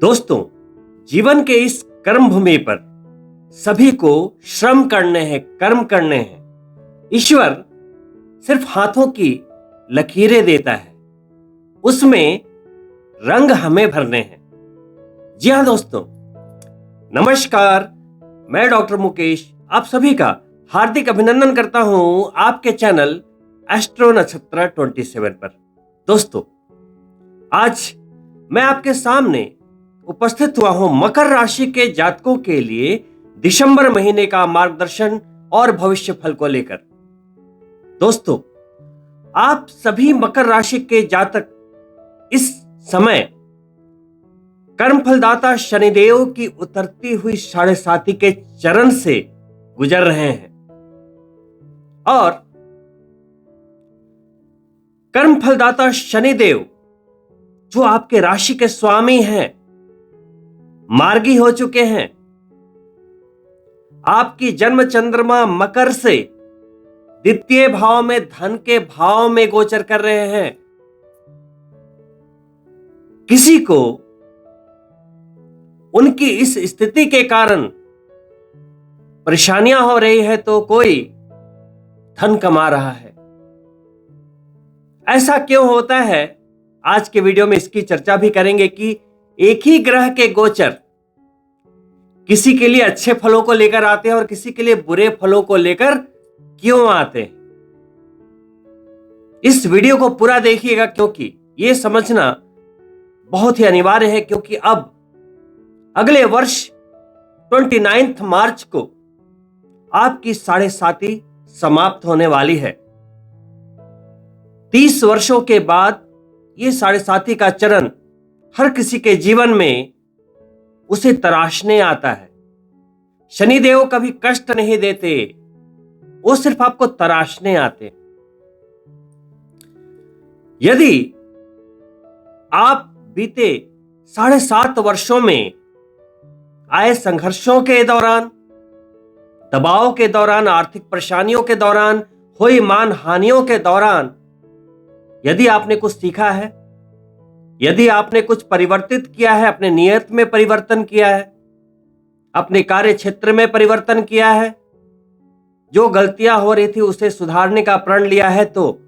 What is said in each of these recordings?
दोस्तों, जीवन के इस कर्म भूमि पर सभी को श्रम करने हैं, कर्म करने हैं। ईश्वर सिर्फ हाथों की लकीरें देता है, उसमें रंग हमें भरने हैं। जी हाँ दोस्तों, नमस्कार। मैं डॉक्टर मुकेश आप सभी का हार्दिक अभिनंदन करता हूं आपके चैनल एस्ट्रो नक्षत्र 27 पर। दोस्तों, आज मैं आपके सामने उपस्थित हुआ हूं मकर राशि के जातकों के लिए दिसंबर महीने का मार्गदर्शन और भविष्य फल को लेकर। दोस्तों, आप सभी मकर राशि के जातक इस समय कर्म फलदाता शनिदेव की उतरती हुई 7.5 के चरण से गुजर रहे हैं और कर्म फलदाता शनिदेव जो आपके राशि के स्वामी हैं, मार्गी हो चुके हैं। आपकी जन्म चंद्रमा मकर से द्वितीय भाव में धन के भाव में गोचर कर रहे हैं। किसी को उनकी इस स्थिति के कारण परेशानियां हो रही है तो कोई धन कमा रहा है। ऐसा क्यों होता है, आज के वीडियो में इसकी चर्चा भी करेंगे कि एक ही ग्रह के गोचर किसी के लिए अच्छे फलों को लेकर आते हैं और किसी के लिए बुरे फलों को लेकर क्यों आते हैं। इस वीडियो को पूरा देखिएगा क्योंकि यह समझना बहुत ही अनिवार्य है, क्योंकि अब अगले वर्ष 29 मार्च को आपकी 7.5 समाप्त होने वाली है। 30 वर्षों के बाद यह 7.5 का चरण हर किसी के जीवन में उसे तराशने आता है। शनिदेव कभी कष्ट नहीं देते, वो सिर्फ आपको तराशने आते। यदि आप बीते 7.5 वर्षों में आए संघर्षों के दौरान, दबाव के दौरान, आर्थिक परेशानियों के दौरान, हुई मान हानियों के दौरान यदि आपने कुछ सीखा है, यदि आपने कुछ परिवर्तित किया है, अपने नियत में परिवर्तन किया है, अपने कार्य क्षेत्र में परिवर्तन किया है, जो गलतियां हो रही थी उसे सुधारने का प्रण लिया है, तो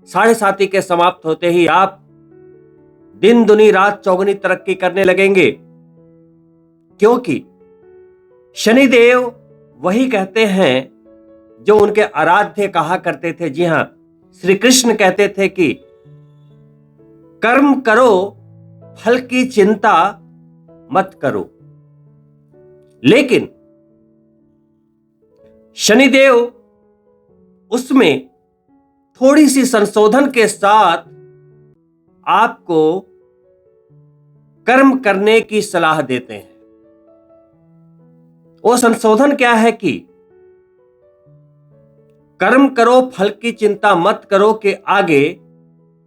7.5 के समाप्त होते ही आप दिन दुनी रात चौगुनी तरक्की करने लगेंगे। क्योंकि शनिदेव वही कहते हैं जो उनके आराध्य कहा करते थे। जी हां, श्री कृष्ण कहते थे कि कर्म करो, फल की चिंता मत करो। लेकिन शनिदेव उसमें थोड़ी सी संशोधन के साथ आपको कर्म करने की सलाह देते हैं। वो संशोधन क्या है कि कर्म करो, फल की चिंता मत करो के आगे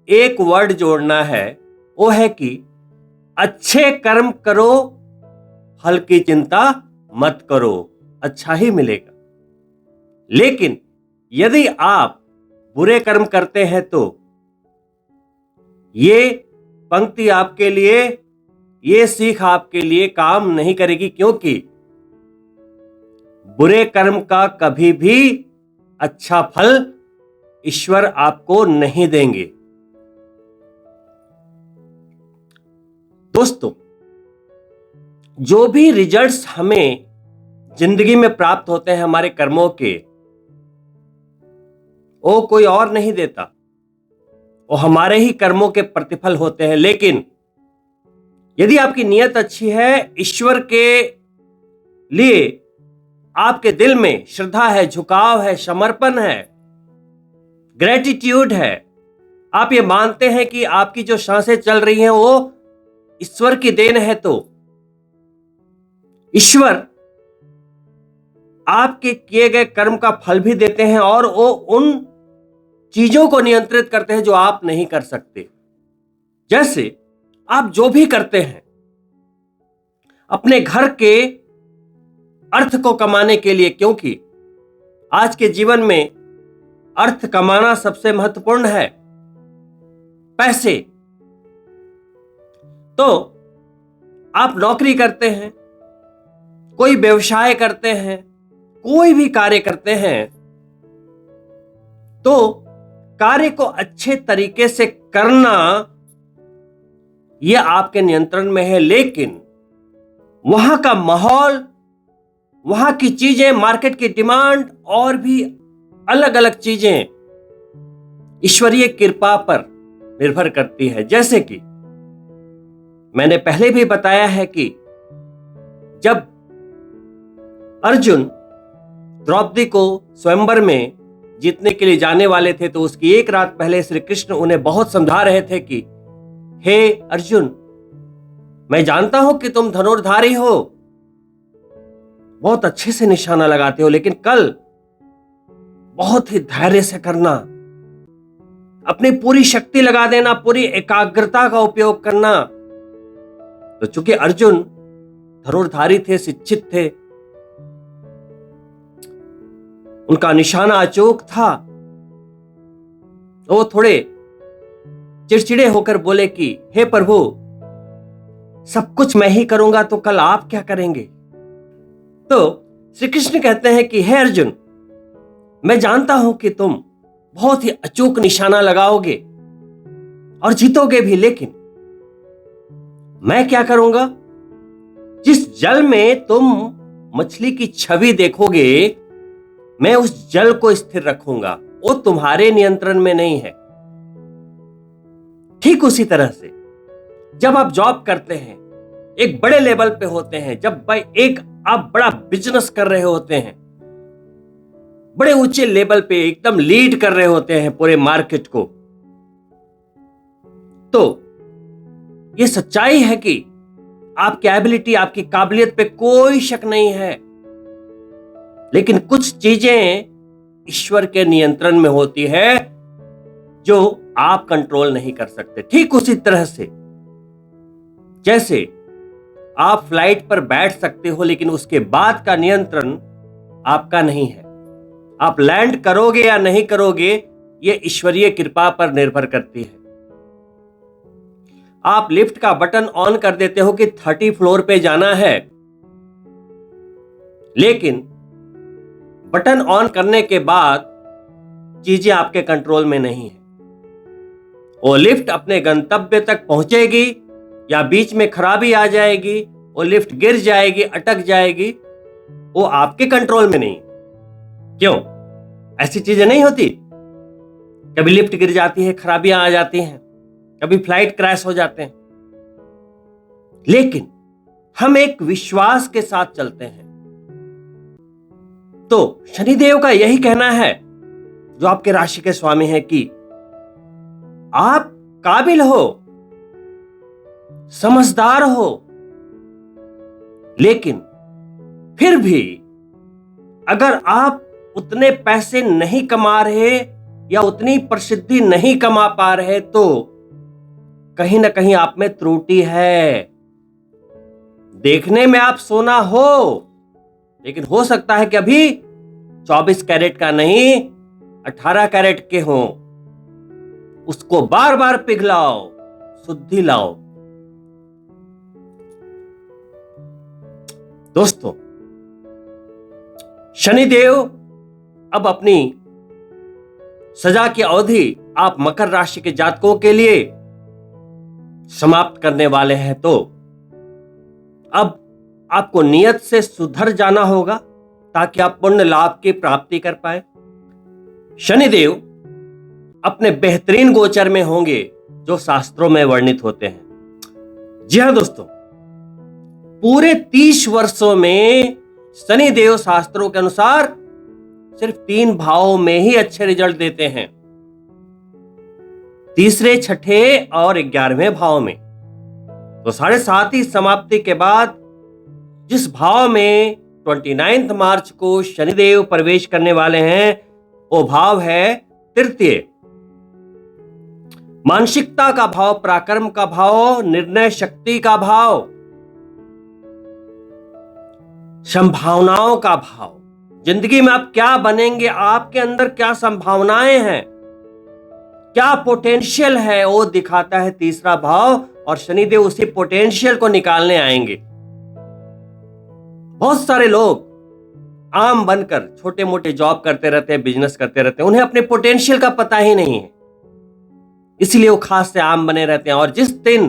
एक वर्ड जोड़ना है, वो है कि अच्छे कर्म करो, फल की चिंता मत करो, अच्छा ही मिलेगा। लेकिन यदि आप बुरे कर्म करते हैं तो ये पंक्ति आपके लिए, ये सीख आपके लिए काम नहीं करेगी, क्योंकि बुरे कर्म का कभी भी अच्छा फल ईश्वर आपको नहीं देंगे। दोस्तों, जो भी रिजल्ट्स हमें जिंदगी में प्राप्त होते हैं हमारे कर्मों के, वो कोई और नहीं देता, वो हमारे ही कर्मों के प्रतिफल होते हैं। लेकिन यदि आपकी नीयत अच्छी है, ईश्वर के लिए आपके दिल में श्रद्धा है, झुकाव है, समर्पण है, ग्रेटिट्यूड है, आप ये मानते हैं कि आपकी जो सांसें चल रही हैं वो ईश्वर की देन है, तो ईश्वर आपके किए गए कर्म का फल भी देते हैं और वो उन चीजों को नियंत्रित करते हैं जो आप नहीं कर सकते। जैसे आप जो भी करते हैं अपने घर के अर्थ को कमाने के लिए, क्योंकि आज के जीवन में अर्थ कमाना सबसे महत्वपूर्ण है, पैसे। तो आप नौकरी करते हैं, कोई व्यवसाय करते हैं, कोई भी कार्य करते हैं, तो कार्य को अच्छे तरीके से करना यह आपके नियंत्रण में है, लेकिन वहां का माहौल, वहां की चीजें, मार्केट की डिमांड और भी अलग अलग चीजें ईश्वरीय कृपा पर निर्भर करती है। जैसे कि मैंने पहले भी बताया है कि जब अर्जुन द्रौपदी को स्वयंवर में जीतने के लिए जाने वाले थे, तो उसकी एक रात पहले श्री कृष्ण उन्हें बहुत समझा रहे थे कि हे अर्जुन, मैं जानता हूं कि तुम धनुर्धारी हो, बहुत अच्छे से निशाना लगाते हो, लेकिन कल बहुत ही धैर्य से करना, अपनी पूरी शक्ति लगा देना, पूरी एकाग्रता का उपयोग करना। तो चूंकि अर्जुन धनुर्धारी थे, शिक्षित थे, उनका निशाना अचूक था, तो वो थोड़े चिड़चिड़े होकर बोले कि हे प्रभु, सब कुछ मैं ही करूंगा तो कल आप क्या करेंगे। तो श्री कृष्ण कहते हैं कि हे अर्जुन, मैं जानता हूं कि तुम बहुत ही अचूक निशाना लगाओगे और जीतोगे भी, लेकिन मैं क्या करूंगा, जिस जल में तुम मछली की छवि देखोगे, मैं उस जल को स्थिर रखूंगा, वो तुम्हारे नियंत्रण में नहीं है। ठीक उसी तरह से जब आप जॉब करते हैं, एक बड़े लेवल पे होते हैं, जब एक आप बड़ा बिजनेस कर रहे होते हैं, बड़े ऊंचे लेवल पे एकदम लीड कर रहे होते हैं पूरे मार्केट को, तो ये सच्चाई है कि आपकी एबिलिटी, आपकी काबिलियत पे कोई शक नहीं है, लेकिन कुछ चीजें ईश्वर के नियंत्रण में होती है जो आप कंट्रोल नहीं कर सकते। ठीक उसी तरह से जैसे आप फ्लाइट पर बैठ सकते हो, लेकिन उसके बाद का नियंत्रण आपका नहीं है। आप लैंड करोगे या नहीं करोगे, यह ईश्वरीय कृपा पर निर्भर करती है। आप लिफ्ट का बटन ऑन कर देते हो कि 30 फ्लोर पे जाना है, लेकिन बटन ऑन करने के बाद चीजें आपके कंट्रोल में नहीं है। वो लिफ्ट अपने गंतव्य तक पहुंचेगी या बीच में खराबी आ जाएगी, वो लिफ्ट गिर जाएगी, अटक जाएगी, वो आपके कंट्रोल में नहीं। क्यों? ऐसी चीजें नहीं होती? कभी लिफ्ट गिर जाती है, खराबियां आ जाती हैं, कभी फ्लाइट क्रैश हो जाते हैं, लेकिन हम एक विश्वास के साथ चलते हैं। तो शनिदेव का यही कहना है, जो आपके राशि के स्वामी हैं, कि आप काबिल हो, समझदार हो, लेकिन फिर भी अगर आप उतने पैसे नहीं कमा रहे या उतनी प्रसिद्धि नहीं कमा पा रहे, तो कहीं ना कहीं आप में त्रुटि है। देखने में आप सोना हो, लेकिन हो सकता है कि अभी 24 कैरेट का नहीं, 18 कैरेट के हो। उसको बार बार पिघलाओ, शुद्धि लाओ। दोस्तों, शनिदेव अब अपनी सजा की अवधि आप मकर राशि के जातकों के लिए समाप्त करने वाले हैं, तो अब आपको नियत से सुधर जाना होगा ताकि आप पुण्य लाभ की प्राप्ति कर पाए। शनिदेव अपने बेहतरीन गोचर में होंगे जो शास्त्रों में वर्णित होते हैं। जी हां दोस्तों, पूरे 30 वर्षों में शनिदेव शास्त्रों के अनुसार सिर्फ 3 भावों में ही अच्छे रिजल्ट देते हैं, तीसरे, छठे और 11वें भाव में। तो 7.5 समाप्ति के बाद जिस भाव में 29 मार्च को शनिदेव प्रवेश करने वाले हैं, वो भाव है तृतीय। मानसिकता का भाव, पराक्रम का भाव, निर्णय शक्ति का भाव, संभावनाओं का भाव। जिंदगी में आप क्या बनेंगे, आपके अंदर क्या संभावनाएं हैं, क्या पोटेंशियल है, वो दिखाता है तीसरा भाव। और शनिदेव उसी पोटेंशियल को निकालने आएंगे। बहुत सारे लोग आम बनकर छोटे मोटे जॉब करते रहते हैं, बिजनेस करते रहते हैं, उन्हें अपने पोटेंशियल का पता ही नहीं है, इसलिए वो खास से आम बने रहते हैं। और जिस दिन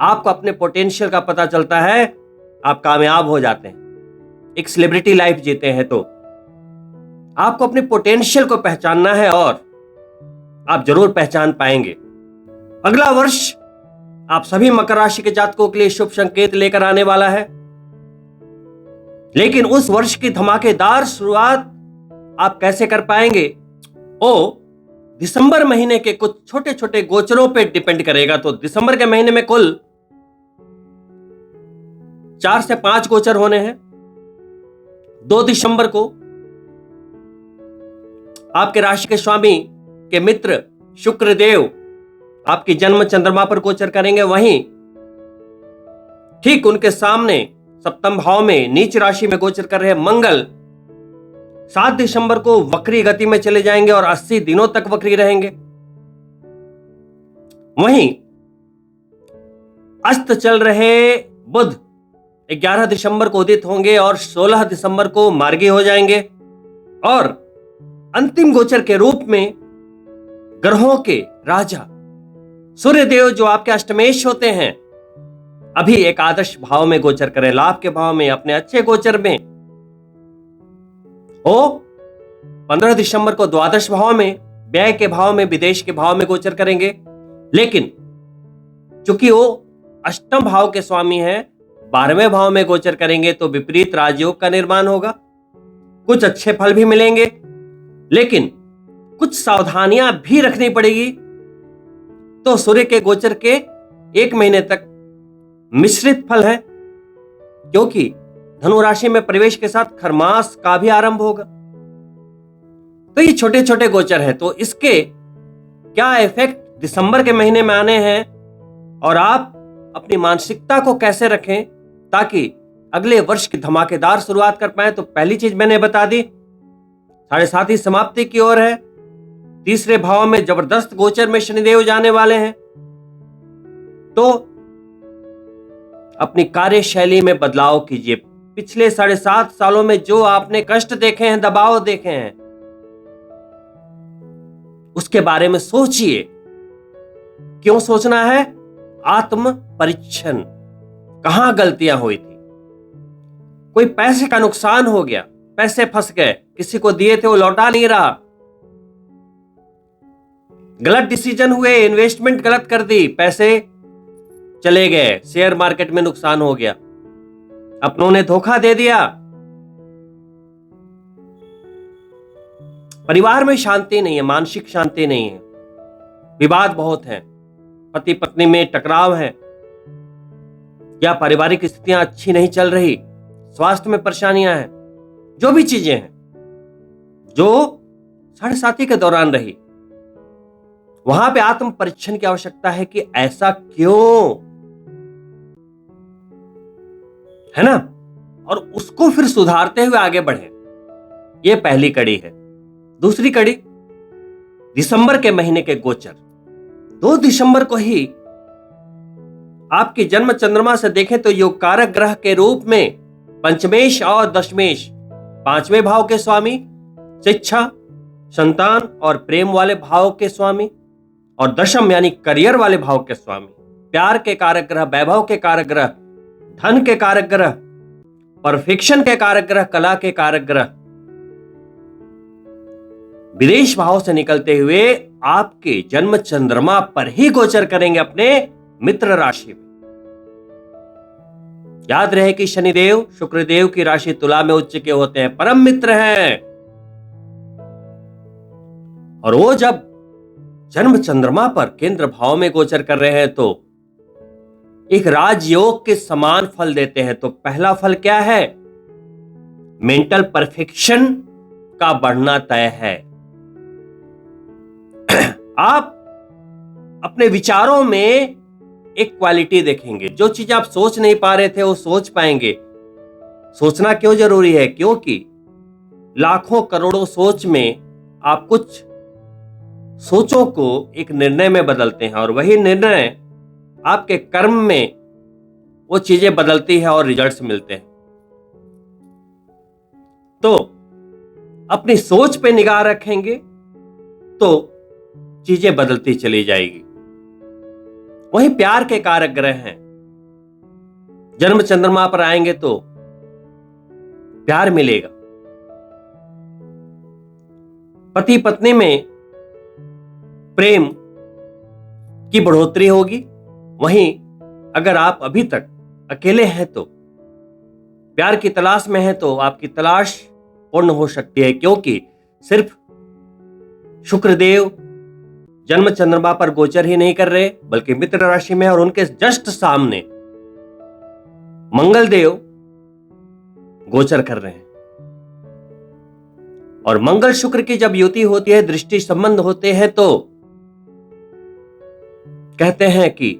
आपको अपने पोटेंशियल का पता चलता है, आप कामयाब हो जाते हैं, एक सेलिब्रिटी लाइफ जीते हैं। तो आपको अपने पोटेंशियल को पहचानना है और आप जरूर पहचान पाएंगे। अगला वर्ष आप सभी मकर राशि के जातकों के लिए शुभ संकेत लेकर आने वाला है, लेकिन उस वर्ष की धमाकेदार शुरुआत आप कैसे कर पाएंगे, वो दिसंबर महीने के कुछ छोटे छोटे गोचरों पे डिपेंड करेगा। तो दिसंबर के महीने में कुल 4 से 5 गोचर होने हैं। 2 दिसंबर को आपके राशि के स्वामी के मित्र शुक्रदेव आपकी जन्म चंद्रमा पर गोचर करेंगे। वहीं ठीक उनके सामने सप्तम भाव में नीच राशि में गोचर कर रहे मंगल 7 दिसंबर को वक्री गति में चले जाएंगे और 80 दिनों तक वक्री रहेंगे। वहीं अस्त चल रहे बुध 11 दिसंबर को उदित होंगे और 16 दिसंबर को मार्गी हो जाएंगे। और अंतिम गोचर के रूप में ग्रहों के राजा सूर्यदेव, जो आपके अष्टमेश होते हैं, अभी एक आदर्श भाव में गोचर करें, लाभ के भाव में, अपने अच्छे गोचर में। वो 15 दिसंबर को द्वादश भाव में, व्यय के भाव में, विदेश के भाव में गोचर करेंगे। लेकिन चूंकि वो अष्टम भाव के स्वामी हैं, 12वें भाव में गोचर करेंगे, तो विपरीत राजयोग का निर्माण होगा। कुछ अच्छे फल भी मिलेंगे, लेकिन कुछ सावधानियां भी रखनी पड़ेगी। तो सूर्य के गोचर के 1 महीने तक मिश्रित फल है, क्योंकि धनु राशि में प्रवेश के साथ खरमास का भी आरंभ होगा। तो ये छोटे छोटे गोचर है, तो इसके क्या इफेक्ट दिसंबर के महीने में आने हैं और आप अपनी मानसिकता को कैसे रखें ताकि अगले वर्ष की धमाकेदार शुरुआत कर पाए। तो पहली चीज मैंने बता दी, 7.5 समाप्ति की ओर है। तीसरे भाव में जबरदस्त गोचर में शनिदेव जाने वाले हैं, तो अपनी कार्यशैली में बदलाव कीजिए। पिछले 7.5 सालों में जो आपने कष्ट देखे हैं, दबाव देखे हैं, उसके बारे में सोचिए। क्यों सोचना है? आत्म परीक्षण, कहां गलतियां हुई थी, कोई पैसे का नुकसान हो गया, पैसे फंस गए, किसी को दिए थे वो लौटा नहीं रहा, गलत डिसीजन हुए, इन्वेस्टमेंट गलत कर दी, पैसे चले गए, शेयर मार्केट में नुकसान हो गया, अपनों ने धोखा दे दिया, परिवार में शांति नहीं है, मानसिक शांति नहीं है, विवाद बहुत है, पति पत्नी में टकराव है, या पारिवारिक स्थितियां अच्छी नहीं चल रही, स्वास्थ्य में परेशानियां हैं, जो भी चीजें हैं जो 7.5 के दौरान रही, वहां पे आत्म परीक्षण की आवश्यकता है कि ऐसा क्यों है ना, और उसको फिर सुधारते हुए आगे बढ़े। यह पहली कड़ी है। दूसरी कड़ी, दिसंबर के महीने के गोचर। 2 दिसंबर को ही आपकी जन्म चंद्रमा से देखें तो योग कारक ग्रह के रूप में पंचमेश और दशमेश, 5वें भाव के स्वामी, शिक्षा, संतान और प्रेम वाले भाव के स्वामी, और दशम यानी करियर वाले भाव के स्वामी, प्यार के कारक ग्रह, वैभव के कारक ग्रह, धन के कारक ग्रह, परफेक्शन के कारक ग्रह, कला के कारक ग्रह, विदेश भाव से निकलते हुए आपके जन्म चंद्रमा पर ही गोचर करेंगे अपने मित्र राशि में। याद रहे कि शनिदेव शुक्रदेव की राशि तुला में उच्च के होते हैं, परम मित्र हैं, और वो जब जन्म चंद्रमा पर केंद्र भाव में गोचर कर रहे हैं तो एक राजयोग के समान फल देते हैं। तो पहला फल क्या है? मेंटल परफेक्शन का बढ़ना तय है। आप अपने विचारों में एक क्वालिटी देखेंगे, जो चीज आप सोच नहीं पा रहे थे वो सोच पाएंगे। सोचना क्यों जरूरी है? क्योंकि लाखों करोड़ों सोच में आप कुछ सोचों को एक निर्णय में बदलते हैं, और वही निर्णय आपके कर्म में वो चीजें बदलती है और रिजल्ट्स मिलते हैं। तो अपनी सोच पे निगाह रखेंगे तो चीजें बदलती चली जाएगी। वहीं प्यार के कारक ग्रह हैं, जन्म चंद्रमा पर आएंगे तो प्यार मिलेगा, पति पत्नी में प्रेम की बढ़ोतरी होगी। वहीं अगर आप अभी तक अकेले हैं तो प्यार की तलाश में हैं तो आपकी तलाश पूर्ण हो सकती है, क्योंकि सिर्फ शुक्रदेव जन्म चंद्रमा पर गोचर ही नहीं कर रहे बल्कि मित्र राशि में और उनके जस्ट सामने मंगल देव गोचर कर रहे हैं। और मंगल शुक्र की जब युति होती है, दृष्टि संबंध होते हैं, तो कहते हैं कि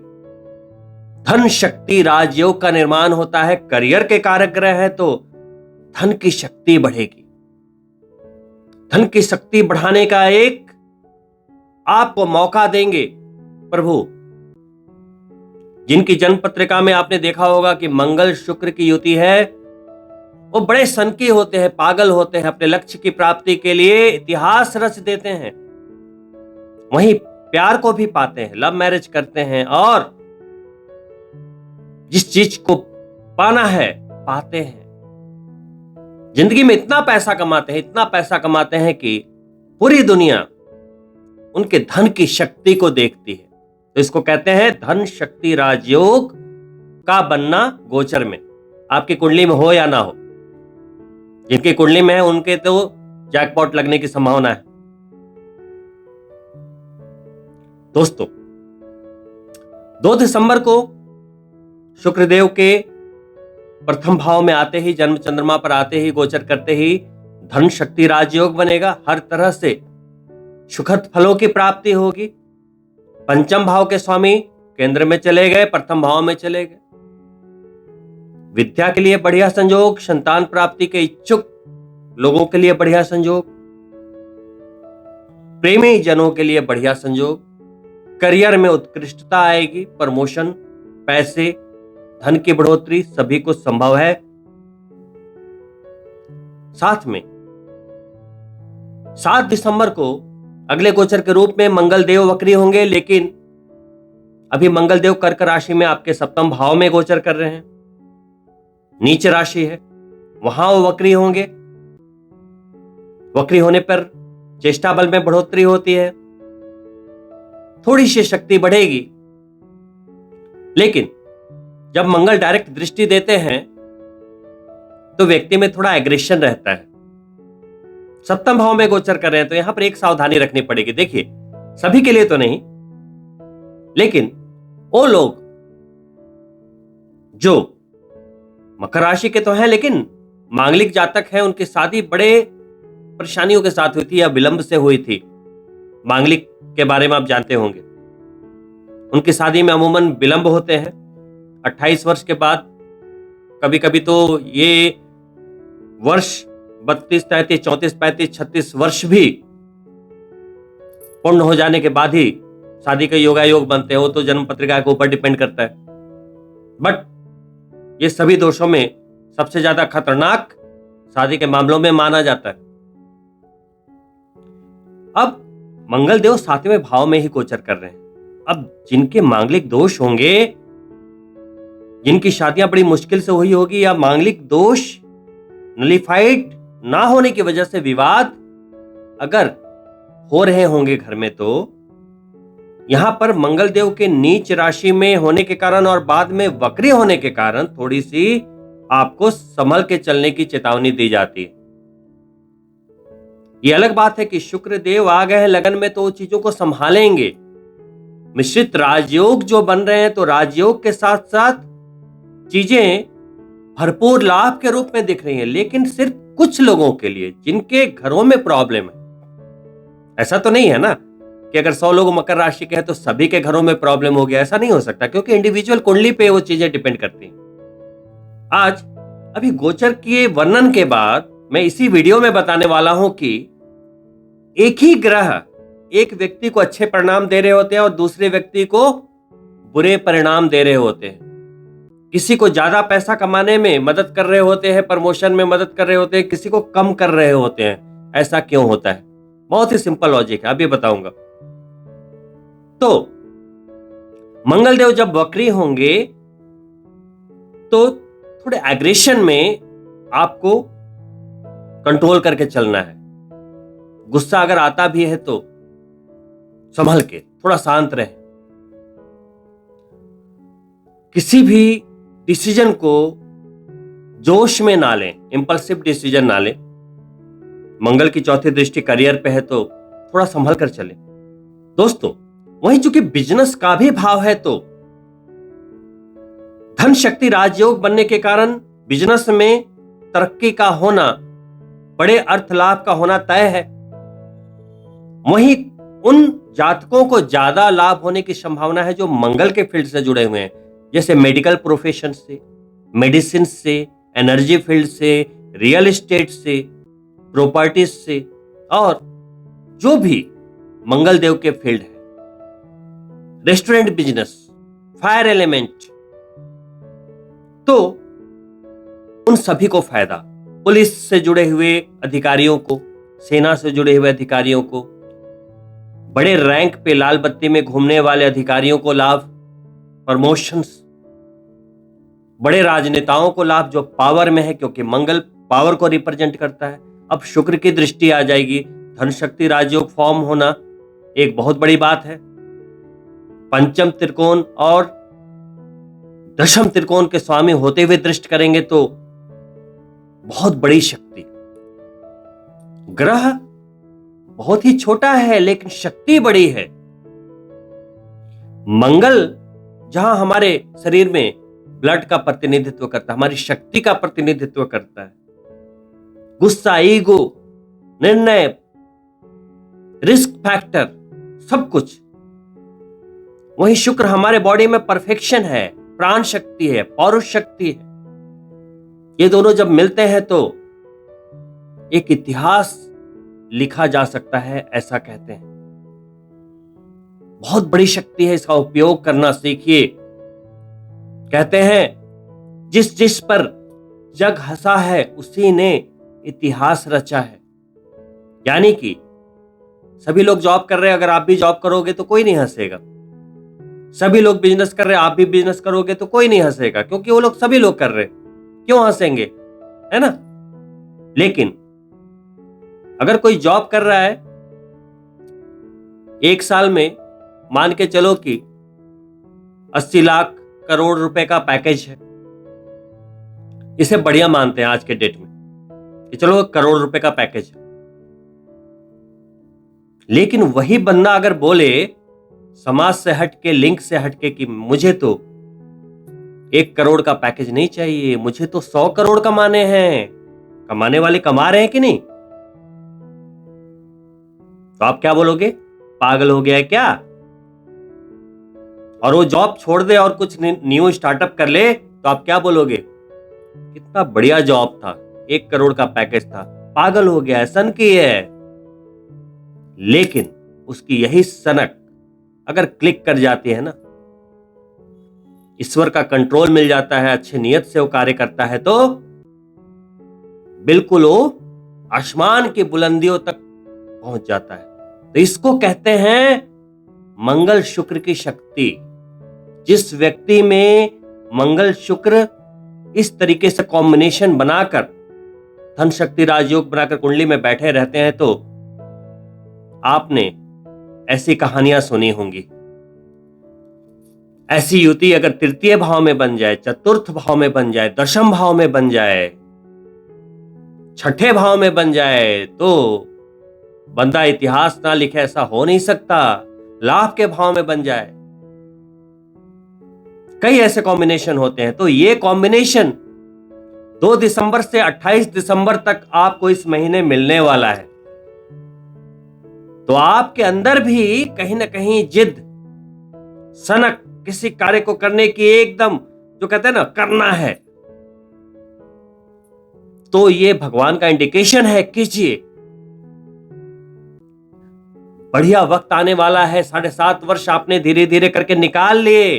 धन शक्ति राजयोग का निर्माण होता है। करियर के कारक ग्रह है तो धन की शक्ति बढ़ेगी। धन की शक्ति बढ़ाने का एक आपको मौका देंगे प्रभु। जिनकी जन्म पत्रिका में आपने देखा होगा कि मंगल शुक्र की युति है, वो बड़े सनकी होते हैं, पागल होते हैं, अपने लक्ष्य की प्राप्ति के लिए इतिहास रच देते हैं। वहीं प्यार को भी पाते हैं, लव मैरिज करते हैं और जिस चीज को पाना है पाते हैं। जिंदगी में इतना पैसा कमाते हैं, इतना पैसा कमाते हैं कि पूरी दुनिया उनके धन की शक्ति को देखती है। तो इसको कहते हैं धन शक्ति राजयोग का बनना गोचर में, आपकी कुंडली में हो या ना हो। जिनकी कुंडली में है उनके तो जैकपॉट लगने की संभावना है। दोस्तों, 2 दिसंबर को शुक्रदेव के प्रथम भाव में आते ही, जन्म चंद्रमा पर आते ही, गोचर करते ही धन शक्ति राजयोग बनेगा। हर तरह से सुखद फलों की प्राप्ति होगी। पंचम भाव के स्वामी केंद्र में चले गए, प्रथम भाव में चले गए। विद्या के लिए बढ़िया संयोग, संतान प्राप्ति के इच्छुक लोगों के लिए बढ़िया संयोग, प्रेमी जनों के लिए बढ़िया संयोग, करियर में उत्कृष्टता आएगी, प्रमोशन, पैसे, धन की बढ़ोतरी सभी को संभव है। साथ में 7 दिसंबर को अगले गोचर के रूप में मंगल देव वक्री होंगे, लेकिन अभी मंगल देव कर्क राशि में आपके सप्तम भाव में गोचर कर रहे हैं। नीच राशि है, वहां वो वक्री होंगे। वक्री होने पर चेष्टा बल में बढ़ोतरी होती है, थोड़ी सी शक्ति बढ़ेगी। लेकिन जब मंगल डायरेक्ट दृष्टि देते हैं तो व्यक्ति में थोड़ा एग्रेशन रहता है। सप्तम भाव में गोचर कर रहे हैं तो यहां पर एक सावधानी रखनी पड़ेगी। देखिए, सभी के लिए तो नहीं, लेकिन वो लोग जो मकर राशि के तो हैं लेकिन मांगलिक जातक हैं, उनकी शादी बड़े परेशानियों के साथ हुई थी या विलंब से हुई थी। मांगलिक के बारे में आप जानते होंगे, उनकी शादी में अमूमन विलंब होते हैं 28 वर्ष के बाद। कभी कभी तो ये वर्ष 32, 33, 34, 35, 36 वर्ष भी पूर्ण हो जाने के बाद ही शादी के योगायोग बनते हैं। वो तो जन्म पत्रिका के ऊपर डिपेंड करता है। बट ये सभी दोषों में सबसे ज्यादा खतरनाक शादी के मामलों में माना जाता है। अब मंगल देव 7वें भाव में ही गोचर कर रहे हैं। अब जिनके मांगलिक दोष होंगे, जिनकी शादियां बड़ी मुश्किल से हुई होगी या मांगलिक दोष नलिफाइड ना होने की वजह से विवाद अगर हो रहे होंगे घर में, तो यहां पर मंगल देव के नीच राशि में होने के कारण और बाद में वक्री होने के कारण थोड़ी सी आपको संभल के चलने की चेतावनी दी जाती है। यह अलग बात है कि शुक्र देव आ गए हैं लगन में तो चीजों को संभालेंगे। मिश्रित राजयोग जो बन रहे हैं तो राजयोग के साथ साथ चीजें भरपूर लाभ के रूप में दिख रही हैं, लेकिन सिर्फ कुछ लोगों के लिए जिनके घरों में प्रॉब्लम है। ऐसा तो नहीं है ना कि अगर 100 लोग मकर राशि के हैं तो सभी के घरों में प्रॉब्लम हो गया। ऐसा नहीं हो सकता, क्योंकि इंडिविजुअल कुंडली पे वो चीजें डिपेंड करती हैं। आज अभी गोचर के वर्णन के बाद मैं इसी वीडियो में बताने वाला हूं कि एक ही ग्रह एक व्यक्ति को अच्छे परिणाम दे रहे होते हैं और दूसरे व्यक्ति को बुरे परिणाम दे रहे होते हैं, किसी को ज्यादा पैसा कमाने में मदद कर रहे होते हैं, प्रमोशन में मदद कर रहे होते हैं, किसी को कम कर रहे होते हैं। ऐसा क्यों होता है? बहुत ही सिंपल लॉजिक है, अभी बताऊंगा। तो मंगलदेव जब वक्री होंगे तो थोड़े एग्रेशन में आपको कंट्रोल करके चलना है। गुस्सा अगर आता भी है तो संभल के, थोड़ा शांत रहे। किसी भी डिसीजन को जोश में ना लें, इंपल्सिव डिसीजन ना लें। मंगल की चौथी दृष्टि करियर पे है तो थोड़ा संभल कर चले दोस्तों। वहीं चूंकि बिजनेस का भी भाव है तो धन शक्ति राजयोग बनने के कारण बिजनेस में तरक्की का होना, बड़े अर्थ लाभ का होना तय है। वहीं उन जातकों को ज्यादा लाभ होने की संभावना है जो मंगल के फील्ड से जुड़े हुए हैं, जैसे मेडिकल प्रोफेशन से, मेडिसिन से, एनर्जी फील्ड से, रियल एस्टेट से, प्रॉपर्टीज से, और जो भी मंगल देव के फील्ड है, रेस्टोरेंट बिजनेस, फायर एलिमेंट, तो उन सभी को फायदा। पुलिस से जुड़े हुए अधिकारियों को, सेना से जुड़े हुए अधिकारियों को, बड़े रैंक पे लाल बत्ती में घूमने वाले अधिकारियों को लाभ, प्रमोशंस, बड़े राजनेताओं को लाभ जो पावर में है, क्योंकि मंगल पावर को रिप्रेजेंट करता है। अब शुक्र की दृष्टि आ जाएगी, धन शक्ति राजयोग फॉर्म होना एक बहुत बड़ी बात है। पंचम त्रिकोण और दशम त्रिकोण के स्वामी होते हुए दृष्टि करेंगे तो बहुत बड़ी शक्ति। ग्रह बहुत ही छोटा है लेकिन शक्ति बड़ी है। मंगल जहां हमारे शरीर में ब्लड का प्रतिनिधित्व करता है, हमारी शक्ति का प्रतिनिधित्व करता है, गुस्सा, ईगो, निर्णय, रिस्क फैक्टर, सब कुछ। वहीं शुक्र हमारे बॉडी में परफेक्शन है, प्राण शक्ति है, पौरुष शक्ति है। ये दोनों जब मिलते हैं तो एक इतिहास लिखा जा सकता है, ऐसा कहते हैं। बहुत बड़ी शक्ति है, इसका उपयोग करना सीखिए। कहते हैं जिस जिस पर जग हंसा है उसी ने इतिहास रचा है। यानी कि सभी लोग जॉब कर रहे हैं, अगर आप भी जॉब करोगे तो कोई नहीं हंसेगा। सभी लोग बिजनेस कर रहे हैं, आप भी बिजनेस करोगे तो कोई नहीं हंसेगा, क्योंकि वो लोग सभी लोग कर रहे हैं, क्यों हंसेंगे, है ना। लेकिन अगर कोई जॉब कर रहा है, एक साल में मान के चलो कि 80 लाख करोड़ रुपए का पैकेज है, इसे बढ़िया मानते हैं आज के डेट में कि चलो करोड़ रुपए का पैकेज है। लेकिन वही बंदा अगर बोले समाज से हटके, लिंक से हटके कि मुझे तो 1 करोड़ का पैकेज नहीं चाहिए, मुझे तो 100 करोड़ कमाने हैं, कमाने वाले कमा रहे हैं कि नहीं, तो आप क्या बोलोगे? पागल हो गया है क्या? और वो जॉब छोड़ दे और कुछ न्यू स्टार्टअप कर ले तो आप क्या बोलोगे? कितना बढ़िया जॉब था, 1 करोड़ का पैकेज था, पागल हो गया है, सन की है। लेकिन उसकी यही सनक अगर क्लिक कर जाती है ना, ईश्वर का कंट्रोल मिल जाता है, अच्छी नियत से वो कार्य करता है, तो बिल्कुल वो आसमान की बुलंदियों तक पहुंच जाता है। तो इसको कहते हैं मंगल शुक्र की शक्ति। जिस व्यक्ति में मंगल शुक्र इस तरीके से कॉम्बिनेशन बनाकर, धन शक्ति राजयोग बनाकर कुंडली में बैठे रहते हैं, तो आपने ऐसी कहानियां सुनी होंगी। ऐसी युति अगर तृतीय भाव में बन जाए, चतुर्थ भाव में बन जाए, दशम भाव में बन जाए, छठे भाव में बन जाए, तो बंदा इतिहास ना लिखे, ऐसा हो नहीं सकता। लाभ के भाव में बन जाए, कई ऐसे कॉम्बिनेशन होते हैं। तो ये कॉम्बिनेशन 2 दिसंबर से 28 दिसंबर तक आपको इस महीने मिलने वाला है। तो आपके अंदर भी कहीं ना कहीं जिद, सनक, किसी कार्य को करने की एकदम, जो कहते हैं ना, करना है, तो ये भगवान का इंडिकेशन है, कीजिए। बढ़िया वक्त आने वाला है, 7.5 वर्ष आपने धीरे धीरे करके निकाल लिए,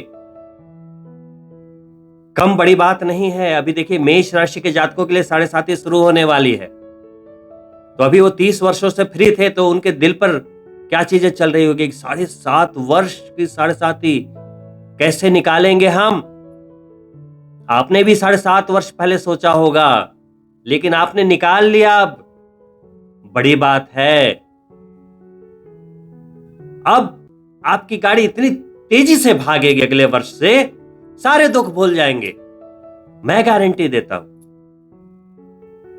कम बड़ी बात नहीं है। अभी देखिए मेष राशि के जातकों के लिए 7.5 शुरू होने वाली है, तो अभी वो 30 वर्षों से फ्री थे, तो उनके दिल पर क्या चीजें चल रही होगी। 7.5 वर्ष की 7.5 कैसे निकालेंगे हम। आपने भी 7.5 वर्ष पहले सोचा होगा, लेकिन आपने निकाल लिया। अब बड़ी बात है, अब आपकी गाड़ी इतनी तेजी से भागेगी अगले वर्ष से, सारे दुख भूल जाएंगे, मैं गारंटी देता हूं।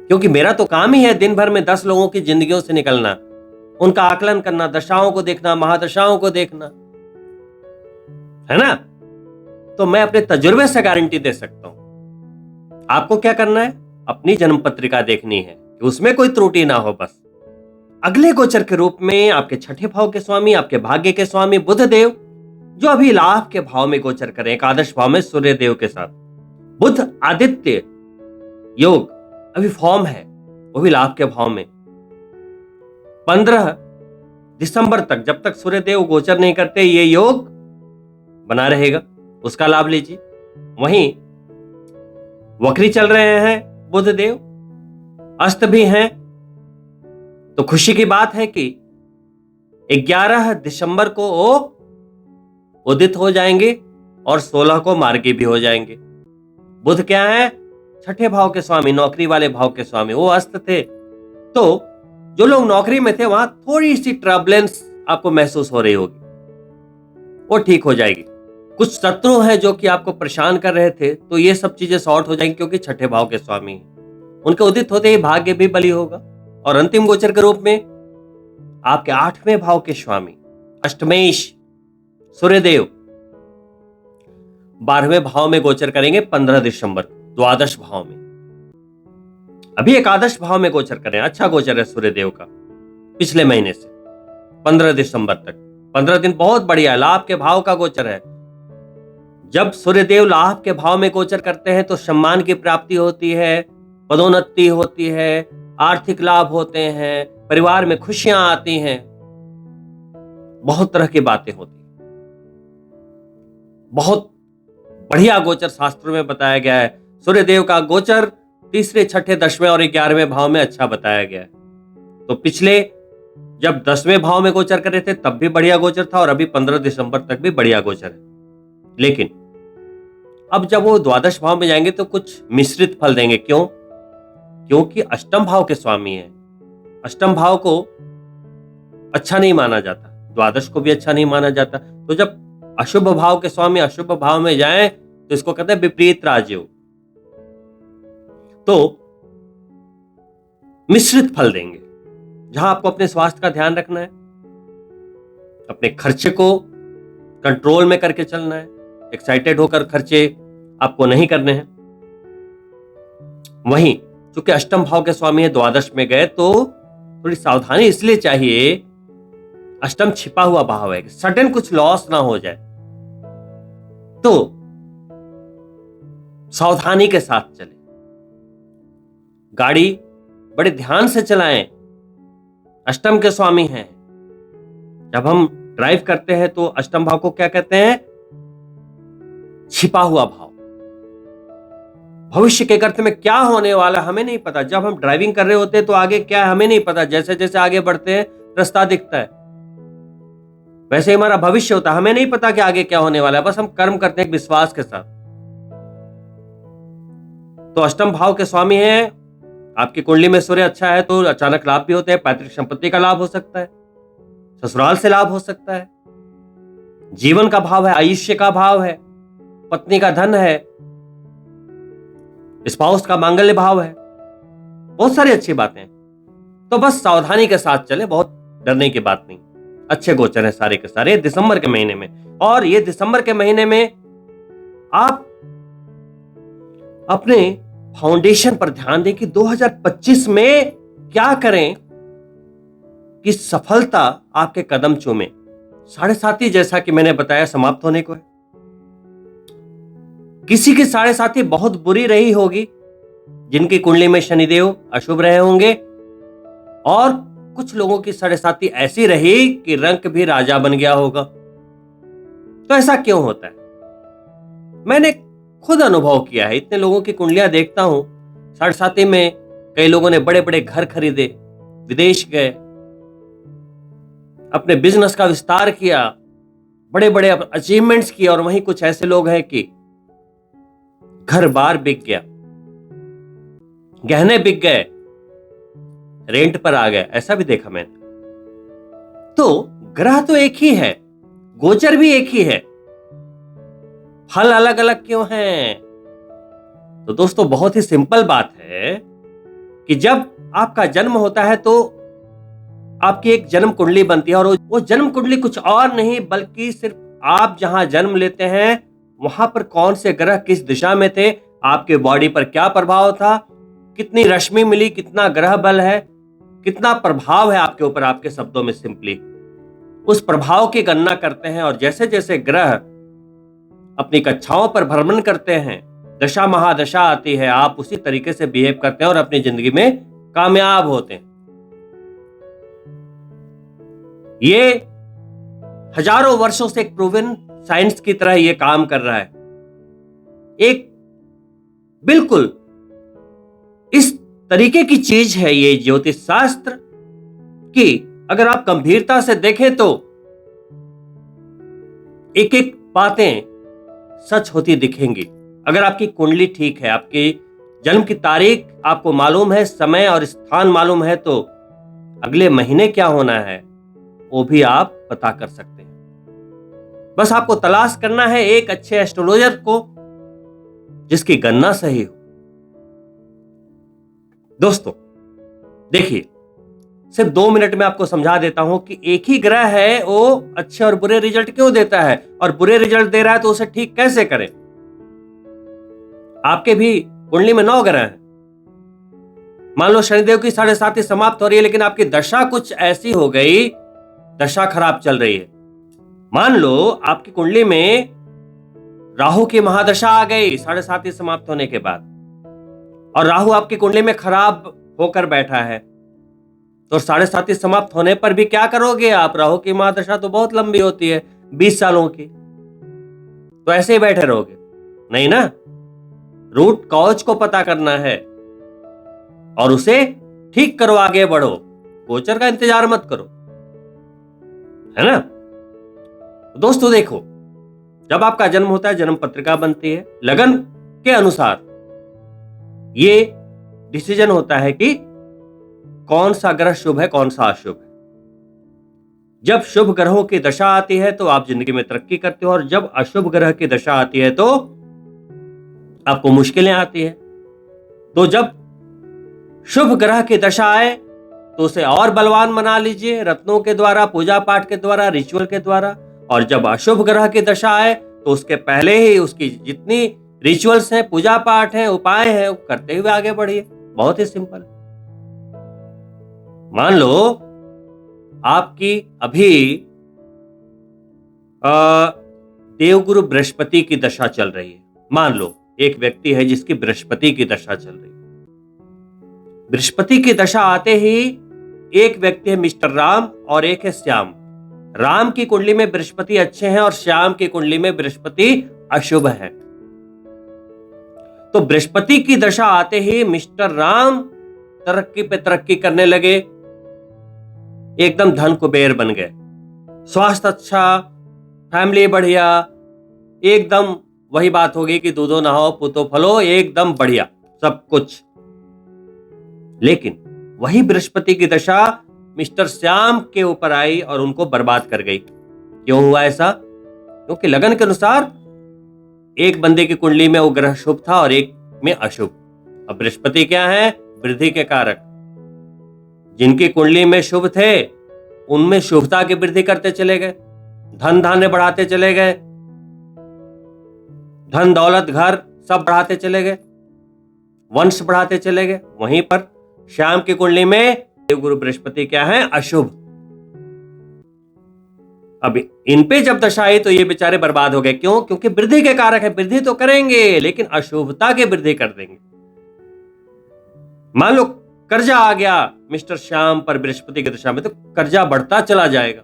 क्योंकि मेरा तो काम ही है दिन भर में 10 लोगों की जिंदगियों से निकलना, उनका आकलन करना, दशाओं को देखना, महादशाओं को देखना, है ना। तो मैं अपने तजुर्बे से गारंटी दे सकता हूं। आपको क्या करना है, अपनी जन्म पत्रिका देखनी है कि उसमें कोई त्रुटि ना हो। बस अगले गोचर के रूप में आपके छठे भाव के स्वामी, आपके भाग्य के स्वामी बुध देव, जो अभी लाभ के भाव में गोचर करें, एकादश भाव में सूर्य देव के साथ। बुध आदित्य योग अभी फॉर्म है, वो भी लाभ के भाव में। 15 दिसंबर तक, जब तक सूर्य देव गोचर नहीं करते, ये योग बना रहेगा, उसका लाभ लीजिए। वहीं वक्री चल रहे हैं बुध देव, अस्त भी हैं, तो खुशी की बात है कि 11 दिसंबर को वो उदित हो जाएंगे और 16 को मार्गी भी हो जाएंगे। बुध क्या है, छठे भाव के स्वामी, नौकरी वाले भाव के स्वामी, वो अस्त थे। तो जो लोग नौकरी में थे वहां थोड़ी सी ट्रबलेंस आपको महसूस हो रही होगी, वो ठीक हो जाएगी। कुछ शत्रु हैं जो कि आपको परेशान कर रहे थे, तो ये सब चीजें सॉर्ट हो जाएंगी, क्योंकि छठे भाव के स्वामी हैं। उनके उदित होते ही भाग्य भी बली होगा। और अंतिम गोचर के रूप में आपके 8वें भाव के स्वामी अष्टमेश सूर्यदेव 12वें भाव में गोचर करेंगे 15 दिसंबर, द्वादश भाव में। अभी एकादश भाव में गोचर करें, अच्छा गोचर है सूर्यदेव का पिछले महीने से 15 दिसंबर तक। 15 दिन बहुत बढ़िया, लाभ के भाव का गोचर है। जब सूर्यदेव लाभ के भाव में गोचर करते हैं तो सम्मान की प्राप्ति होती है, पदोन्नति होती है, आर्थिक लाभ होते हैं, परिवार में खुशियां आती हैं, बहुत तरह की बातें होती हैं। बहुत बढ़िया गोचर शास्त्रों में बताया गया है। सूर्यदेव का गोचर तीसरे, छठे, 10वें और 11वें भाव में अच्छा बताया गया है। तो पिछले जब 10वें भाव में गोचर कर रहे थे तब भी बढ़िया गोचर था, और अभी 15 दिसंबर तक भी बढ़िया गोचर है। लेकिन अब जब वो द्वादश भाव में जाएंगे तो कुछ मिश्रित फल देंगे। क्यों? क्योंकि अष्टम भाव के स्वामी है। अष्टम भाव को अच्छा नहीं माना जाता, द्वादश को भी अच्छा नहीं माना जाता। तो जब अशुभ भाव के स्वामी अशुभ भाव में जाएं तो इसको कहते हैं विपरीत राजयोग। तो मिश्रित फल देंगे, जहां आपको अपने स्वास्थ्य का ध्यान रखना है, अपने खर्चे को कंट्रोल में करके चलना है, एक्साइटेड होकर खर्चे आपको नहीं करने हैं। वहीं चूंकि अष्टम भाव के स्वामी है, द्वादश में गए तो थोड़ी सावधानी इसलिए चाहिए। अष्टम छिपा हुआ भाव है, सडन कुछ लॉस ना हो जाए, तो सावधानी के साथ चले, गाड़ी बड़े ध्यान से चलाएं। अष्टम के स्वामी हैं। जब हम ड्राइव करते हैं तो अष्टम भाव को क्या कहते हैं? छिपा हुआ भाव। भविष्य के अर्थ में क्या होने वाला हमें नहीं पता। जब हम ड्राइविंग कर रहे होते हैं तो आगे क्या है हमें नहीं पता, जैसे जैसे आगे बढ़ते हैं रास्ता दिखता है, वैसे ही हमारा भविष्य होता है, हमें नहीं पता कि आगे क्या होने वाला है, बस हम कर्म करते हैं विश्वास के साथ। तो अष्टम भाव के स्वामी हैं, आपकी कुंडली में सूर्य अच्छा है तो अचानक लाभ भी होते हैं, पैतृक संपत्ति का लाभ हो सकता है, ससुराल से लाभ हो सकता है, जीवन का भाव है, आयुष्य का भाव है, पत्नी का धन है, स्पाउस का मांगल्य भाव है, बहुत सारी अच्छी बातें। तो बस सावधानी के साथ चले, बहुत डरने की बात नहीं। अच्छे गोचर है सारे के सारे दिसंबर के महीने में। और ये दिसंबर के महीने में आप अपने फाउंडेशन पर ध्यान दें कि 2025 में क्या करें कि सफलता आपके कदम चूमे। 7.5 जैसा कि मैंने बताया समाप्त होने को है। किसी की 7.5 बहुत बुरी रही होगी, जिनकी कुंडली में शनिदेव अशुभ रहे होंगे, और कुछ लोगों की 7.5 ऐसी रही कि रंक भी राजा बन गया होगा। तो ऐसा क्यों होता है? मैंने खुद अनुभव किया है। इतने लोगों की कुंडलियां देखता हूं, 60 में कई लोगों ने बड़े बड़े घर खरीदे, विदेश गए, अपने बिजनेस का विस्तार किया, बड़े बड़े अचीवमेंट्स किए, और वहीं कुछ ऐसे लोग हैं कि घर बार बिक गया, गहने बिक गए, रेंट पर आ गए, ऐसा भी देखा मैंने। तो ग्रह तो एक ही है, गोचर भी एक ही है, फल अलग अलग क्यों हैं? तो दोस्तों बहुत ही सिंपल बात है कि जब आपका जन्म होता है तो आपकी एक जन्म कुंडली बनती है, और वो जन्म कुंडली कुछ और नहीं बल्कि सिर्फ आप जहां जन्म लेते हैं वहां पर कौन से ग्रह किस दिशा में थे, आपके बॉडी पर क्या प्रभाव था, कितनी रश्मि मिली, कितना ग्रह बल है, कितना प्रभाव है आपके ऊपर, आपके शब्दों में सिंपली उस प्रभाव की गणना करते हैं। और जैसे जैसे ग्रह अपनी कक्षाओं पर भ्रमण करते हैं, दशा महादशा आती है, आप उसी तरीके से बिहेव करते हैं और अपनी जिंदगी में कामयाब होते हैं। ये हजारों वर्षों से एक प्रूवन साइंस की तरह ये काम कर रहा है। एक बिल्कुल इस तरीके की चीज है ये ज्योतिष शास्त्र कि अगर आप गंभीरता से देखें तो एक एक बातें सच होती दिखेंगी। अगर आपकी कुंडली ठीक है, आपकी जन्म की तारीख आपको मालूम है, समय और स्थान मालूम है, तो अगले महीने क्या होना है वो भी आप पता कर सकते हैं। बस आपको तलाश करना है एक अच्छे एस्ट्रोलॉजर को जिसकी गणना सही हो। दोस्तों देखिए, सिर्फ 2 मिनट में आपको समझा देता हूं कि एक ही ग्रह है वो अच्छे और बुरे रिजल्ट क्यों देता है, और बुरे रिजल्ट दे रहा है तो उसे ठीक कैसे करें। आपके भी कुंडली में 9 ग्रह हैं। मान लो शनिदेव की 7.5 समाप्त हो रही है, लेकिन आपकी दशा कुछ ऐसी हो गई, दशा खराब चल रही है। मान लो आपकी कुंडली में राहु की महादशा आ गई 7.5 समाप्त होने के बाद, और राहु आपकी कुंडली में खराब होकर बैठा है, तो 7.5 समाप्त होने पर भी क्या करोगे आप? राहु की महादशा तो बहुत लंबी होती है, 20 सालों की, तो ऐसे ही बैठे रहोगे? नहीं ना, रूट कॉज को पता करना है और उसे ठीक करो, आगे बढ़ो, गोचर का इंतजार मत करो, है ना। दोस्तों देखो, जब आपका जन्म होता है जन्म पत्रिका बनती है, लगन के अनुसार ये डिसीजन होता है कि कौन सा ग्रह शुभ है कौन सा अशुभ है। जब शुभ ग्रहों की दशा आती है तो आप जिंदगी में तरक्की करते हो, और जब अशुभ ग्रह की दशा आती है तो आपको मुश्किलें आती है। तो जब शुभ ग्रह की दशा आए तो उसे और बलवान बना लीजिए, रत्नों के द्वारा, पूजा पाठ के द्वारा, रिचुअल के द्वारा। और जब अशुभ ग्रह की दशा आए तो उसके पहले ही उसकी जितनी रिचुअल्स हैं, पूजा पाठ हैं, उपाय हैं, वो करते हुए आगे बढ़िए। बहुत ही सिंपल। मान लो आपकी अभी देवगुरु बृहस्पति की दशा चल रही है। मान लो एक व्यक्ति है जिसकी बृहस्पति की दशा चल रही है। बृहस्पति की दशा आते ही एक व्यक्ति है मिस्टर राम और एक है श्याम। राम की कुंडली में बृहस्पति अच्छे हैं और श्याम की कुंडली में बृहस्पति अशुभ है। तो बृहस्पति की दशा आते ही मिस्टर राम तरक्की पे तरक्की करने लगे, एकदम धन कुबेर बन गए, स्वास्थ्य अच्छा, फैमिली बढ़िया, एकदम वही बात होगी कि दूधो नहाओ पूतो फलो, एकदम बढ़िया सब कुछ। लेकिन वही बृहस्पति की दशा मिस्टर श्याम के ऊपर आई और उनको बर्बाद कर गई। क्यों हुआ ऐसा? क्योंकि लगन के अनुसार एक बंदे की कुंडली में वो ग्रह शुभ था और एक में अशुभ। अब बृहस्पति क्या है? वृद्धि के कारक। जिनकी कुंडली में शुभ थे उनमें शुभता की वृद्धि करते चले गए, धन धान्य बढ़ाते चले गए, धन दौलत घर सब बढ़ाते चले गए, वंश बढ़ाते चले गए। वहीं पर श्याम की कुंडली में देवगुरु बृहस्पति क्या है? अशुभ। अब इन पे जब दशा आई तो ये बेचारे बर्बाद हो गए। क्यों? क्योंकि वृद्धि के कारक है, वृद्धि तो करेंगे लेकिन अशुभता की वृद्धि कर देंगे। मान लो कर्जा आ गया मिस्टर श्याम पर बृहस्पति की दशा में, तो कर्जा बढ़ता चला जाएगा।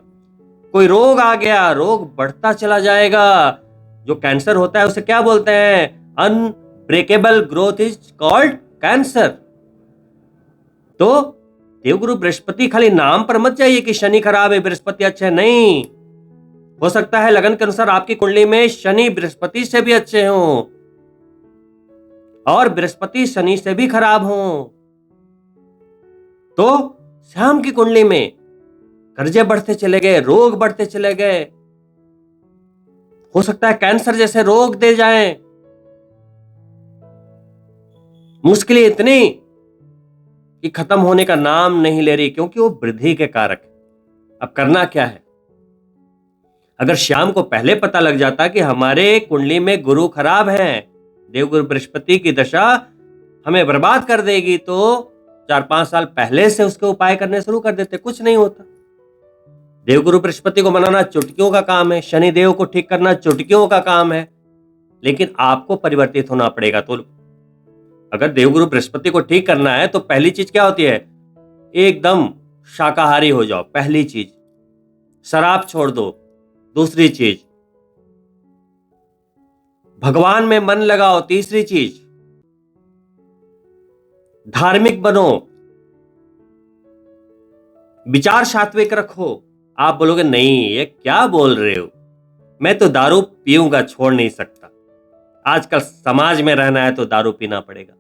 कोई रोग आ गया, रोग बढ़ता चला जाएगा। जो कैंसर होता है उसे क्या बोलते हैं? Unbreakable growth is called cancer. तो देवगुरु बृहस्पति खाली नाम पर मत जाइए कि शनि खराब है बृहस्पति अच्छा है, नहीं। हो सकता है लगन के अनुसार आपकी कुंडली में शनि बृहस्पति से भी अच्छे हों और बृहस्पति शनि से भी खराब हों। तो श्याम की कुंडली में कर्जे बढ़ते चले गए, रोग बढ़ते चले गए, हो सकता है कैंसर जैसे रोग दे जाएं। मुश्किलें इतनी कि खत्म होने का नाम नहीं ले रही, क्योंकि वो वृद्धि के कारक है। अब करना क्या है? अगर श्याम को पहले पता लग जाता कि हमारे कुंडली में गुरु खराब है, देवगुरु बृहस्पति की दशा हमें बर्बाद कर देगी, तो 4-5 साल पहले से उसके उपाय करने शुरू कर देते, कुछ नहीं होता। देवगुरु बृहस्पति को मनाना चुटकियों का काम है, शनि देव को ठीक करना चुटकियों का काम है, लेकिन आपको परिवर्तित होना पड़ेगा। तो अगर देवगुरु बृहस्पति को ठीक करना है तो पहली चीज क्या होती है? एकदम शाकाहारी हो जाओ, पहली चीज। शराब छोड़ दो, दूसरी चीज। भगवान में मन लगाओ, तीसरी चीज। धार्मिक बनो, विचार सात्विक रखो। आप बोलोगे नहीं ये क्या बोल रहे हो, मैं तो दारू पीऊंगा, छोड़ नहीं सकता। आजकल समाज में रहना है तो दारू पीना पड़ेगा।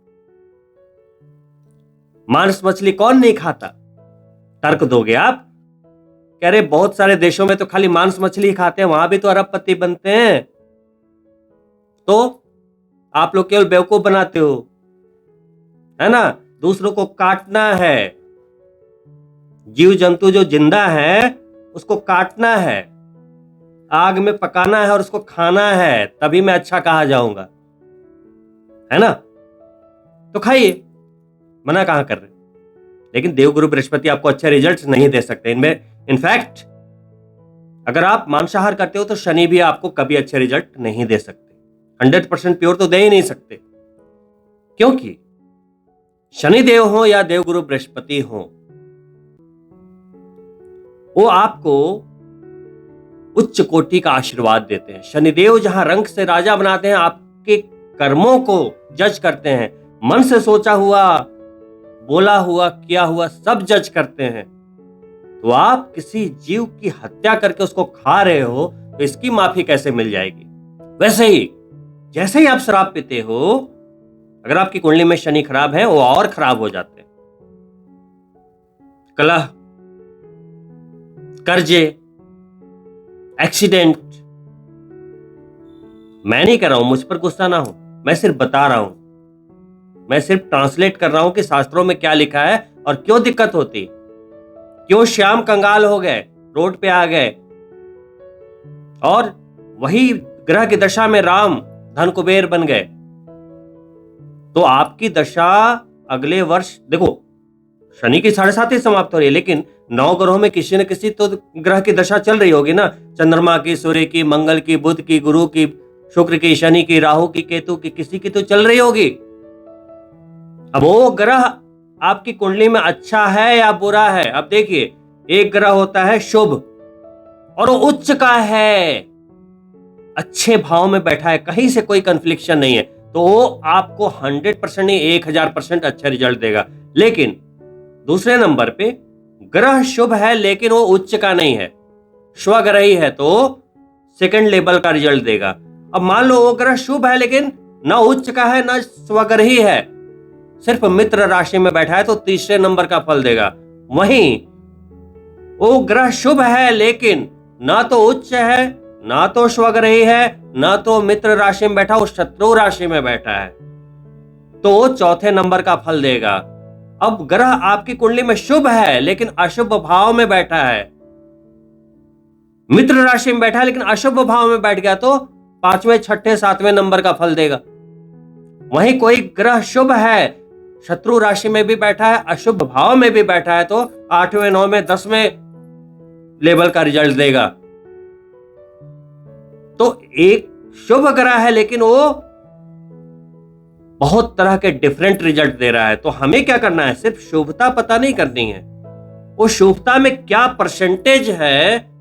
मांस मछली कौन नहीं खाता? तर्क दोगे आप? कह रहे बहुत सारे देशों में तो खाली मांस मछली खाते हैं, वहां भी तो अरबपति बनते हैं। तो आप लोग केवल बेवकूफ बनाते हो, है ना? दूसरों को काटना है, जीव जंतु जो जिंदा है उसको काटना है, आग में पकाना है और उसको खाना है, तभी मैं अच्छा कहा जाऊंगा, है ना? तो खाइए, मना कहां कर रहे। लेकिन देवगुरु बृहस्पति आपको अच्छे रिजल्ट्स नहीं दे सकते इनमें। इनफैक्ट अगर आप मांसाहार करते हो तो शनि भी आपको कभी अच्छे रिजल्ट नहीं दे सकते, 100% प्योर तो दे ही नहीं सकते, क्योंकि शनि देव हो या देवगुरु बृहस्पति हो, वो आपको उच्च कोटि का आशीर्वाद देते हैं। शनिदेव जहां रंक से राजा बनाते हैं, आपके कर्मों को जज करते हैं, मन से सोचा हुआ, बोला हुआ, किया हुआ सब जज करते हैं। तो आप किसी जीव की हत्या करके उसको खा रहे हो तो इसकी माफी कैसे मिल जाएगी? वैसे ही जैसे ही आप शराब पीते हो, अगर आपकी कुंडली में शनि खराब है, वो और खराब हो जाते हैं। कलह, कर्जे, एक्सीडेंट। मैं नहीं कर रहा हूं, मुझ पर गुस्सा ना हो, मैं सिर्फ बता रहा हूं, मैं सिर्फ ट्रांसलेट कर रहा हूं कि शास्त्रों में क्या लिखा है और क्यों दिक्कत होती, क्यों श्याम कंगाल हो गए, रोड पे आ गए, और वही ग्रह की दशा में राम धन कुबेर बन गए। तो आपकी दशा अगले वर्ष, देखो शनि की 7.5 समाप्त हो रही है, लेकिन 9 ग्रहों में किसी न किसी तो ग्रह की दशा चल रही होगी ना। चंद्रमा की, सूर्य की, मंगल की, बुध की, गुरु की, शुक्र की, शनि की, राहु की, केतु की, किसी की तो चल रही होगी। अब वो ग्रह आपकी कुंडली में अच्छा है या बुरा है? अब देखिए, एक ग्रह होता है शुभ और वो उच्च का है, अच्छे भाव में बैठा है, कहीं से कोई कंफ्लिक्शन नहीं है, तो वो आपको 100% नहीं 1000% अच्छा रिजल्ट देगा। लेकिन दूसरे नंबर पे ग्रह शुभ है लेकिन वो उच्च का नहीं है, स्वग्रही है, तो सेकंड लेवल का रिजल्ट देगा। अब मान लो वो ग्रह शुभ है लेकिन ना उच्च का है ना स्वग्रही है, सिर्फ मित्र राशि में बैठा है, तो तीसरे नंबर का फल देगा। वहीं वो ग्रह शुभ है लेकिन ना तो उच्च है, ना तो स्वग्रही है, ना तो मित्र राशि में बैठा, वो शत्रु राशि में बैठा है, तो वो चौथे नंबर का फल देगा। अब ग्रह आपकी कुंडली में शुभ है लेकिन अशुभ भाव में बैठा है, मित्र राशि में बैठा है लेकिन अशुभ भाव में बैठ गया, तो 5वें, 6ठे, 7वें नंबर का फल देगा। वहीं कोई ग्रह शुभ है, शत्रु राशि में भी बैठा है, अशुभ भाव में भी बैठा है, तो 8वें, 9वें, 10वें लेवल का रिजल्ट देगा। तो एक शुभ ग्रह है लेकिन वो बहुत तरह के डिफरेंट रिजल्ट दे रहा है। तो हमें क्या करना है? सिर्फ शुभता पता नहीं करनी है, वो शुभता में क्या परसेंटेज है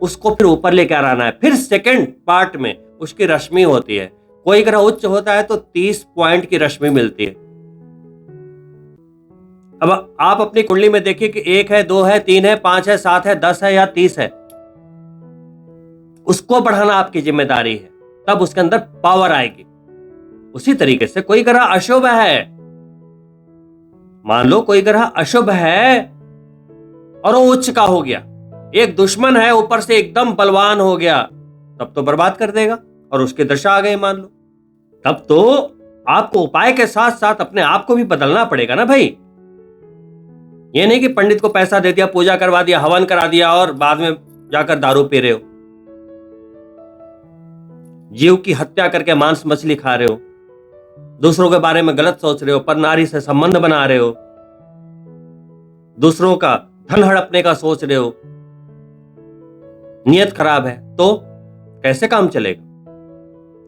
उसको फिर ऊपर लेकर आना है। फिर सेकंड पार्ट में उसकी रश्मि होती है, कोई ग्रह उच्च होता है तो 30 पॉइंट की रश्मि मिलती है। अब आप अपनी कुंडली में देखिए कि 1 है, 2 है, 3 है, 5 है, 7 है, 10 है या 30 है। उसको बढ़ाना आपकी जिम्मेदारी है, तब उसके अंदर पावर आएगी। उसी तरीके से कोई ग्रह अशुभ है, मान लो कोई ग्रह अशुभ है और वो उच्च का हो गया, एक दुश्मन है ऊपर से एकदम बलवान हो गया, तब तो बर्बाद कर देगा और उसकी दशा आ गई मान लो। तब तो आपको उपाय के साथ साथ अपने आप को भी बदलना पड़ेगा ना भाई। ये नहीं कि पंडित को पैसा दे दिया, पूजा करवा दिया, हवन करा दिया और बाद में जाकर दारू पी रहे हो, जीव की हत्या करके मांस मछली खा रहे हो, दूसरों के बारे में गलत सोच रहे हो, पर नारी से संबंध बना रहे हो, दूसरों का धन हड़पने का सोच रहे हो, नियत खराब है, तो कैसे काम चलेगा।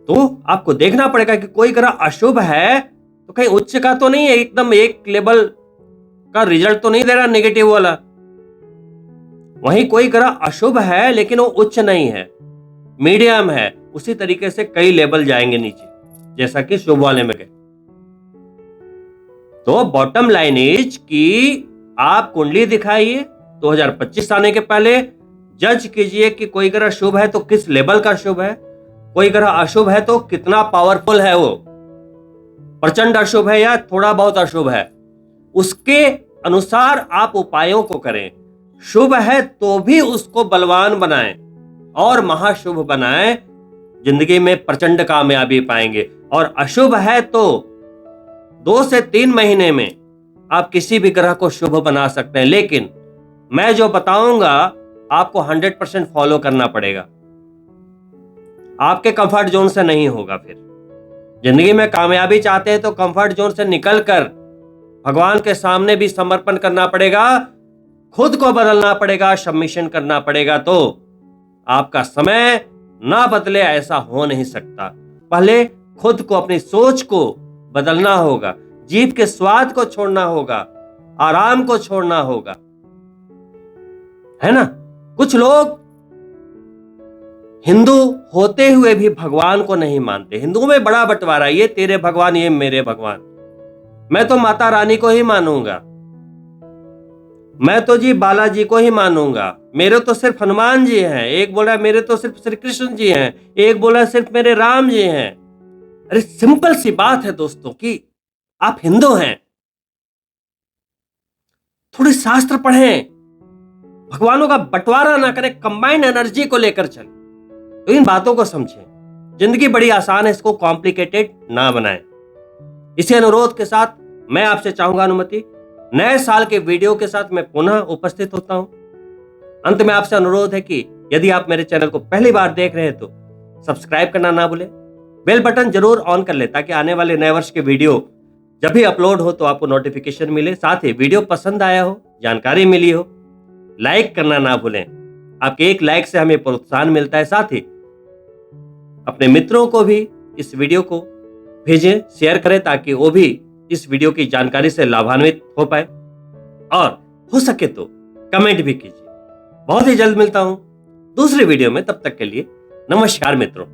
तो आपको देखना पड़ेगा कि कोई ग्रह अशुभ है तो कहीं उच्च का तो नहीं है, एकदम एक लेवल का रिजल्ट तो नहीं दे रहा नेगेटिव वाला। वहीं कोई ग्रह अशुभ है लेकिन वो उच्च नहीं है, मीडियम है, उसी तरीके से कई लेवल जाएंगे नीचे, जैसा कि शुभ वाले में गए। तो बॉटम लाइन इज कि आप कुंडली दिखाइए 2025 आने के पहले, जज कीजिए कि कोई ग्रह शुभ है तो किस लेवल का शुभ है, कोई ग्रह अशुभ है तो कितना पावरफुल है, वो प्रचंड अशुभ है या थोड़ा बहुत अशुभ है, उसके अनुसार आप उपायों को करें। शुभ है तो भी उसको बलवान बनाएं और महाशुभ बनाएं, जिंदगी में प्रचंड कामयाबी पाएंगे। और अशुभ है तो 2 से 3 महीने में आप किसी भी ग्रह को शुभ बना सकते हैं, लेकिन मैं जो बताऊंगा आपको 100% फॉलो करना पड़ेगा, आपके कंफर्ट जोन से नहीं होगा। फिर जिंदगी में कामयाबी चाहते हैं तो कंफर्ट जोन से निकलकर भगवान के सामने भी समर्पण करना पड़ेगा, खुद को बदलना पड़ेगा, सबमिशन करना पड़ेगा। तो आपका समय ना बदले ऐसा हो नहीं सकता। पहले खुद को, अपनी सोच को बदलना होगा, जीभ के स्वाद को छोड़ना होगा, आराम को छोड़ना होगा, है ना। कुछ लोग हिंदू होते हुए भी भगवान को नहीं मानते। हिंदुओं में बड़ा बंटवारा, ये तेरे भगवान, ये मेरे भगवान। मैं तो माता रानी को ही मानूंगा, मैं तो जी बालाजी को ही मानूंगा, मेरे तो सिर्फ हनुमान जी हैं, एक बोला मेरे तो सिर्फ श्री कृष्ण जी हैं, एक बोला सिर्फ मेरे राम जी हैं। अरे सिंपल सी बात है दोस्तों कि आप हिंदू हैं, थोड़ी शास्त्र पढ़ें, भगवानों का बंटवारा ना करें, कंबाइंड एनर्जी को लेकर चलें। तो इन बातों को समझें, जिंदगी बड़ी आसान है, इसको कॉम्प्लिकेटेड ना बनाएं। इसी अनुरोध के साथ मैं आपसे चाहूंगा अनुमति, नए साल के वीडियो के साथ मैं पुनः उपस्थित होता हूं। अंत में आपसे अनुरोध है कि यदि आप मेरे चैनल को पहली बार देख रहे हैं तो सब्सक्राइब करना ना भूलें, बेल बटन जरूर ऑन कर ले ताकि आने वाले नए वर्ष के वीडियो जब भी अपलोड हो तो आपको नोटिफिकेशन मिले। साथ ही वीडियो पसंद आया हो, जानकारी मिली हो, लाइक करना ना भूलें, आपके एक लाइक से हमें प्रोत्साहन मिलता है। साथ ही अपने मित्रों को भी इस वीडियो को भेजें, शेयर करें ताकि वो भी इस वीडियो की जानकारी से लाभान्वित हो पाए, और हो सके तो कमेंट भी कीजिए। बहुत ही जल्द मिलता हूं दूसरी वीडियो में, तब तक के लिए नमस्कार मित्रों।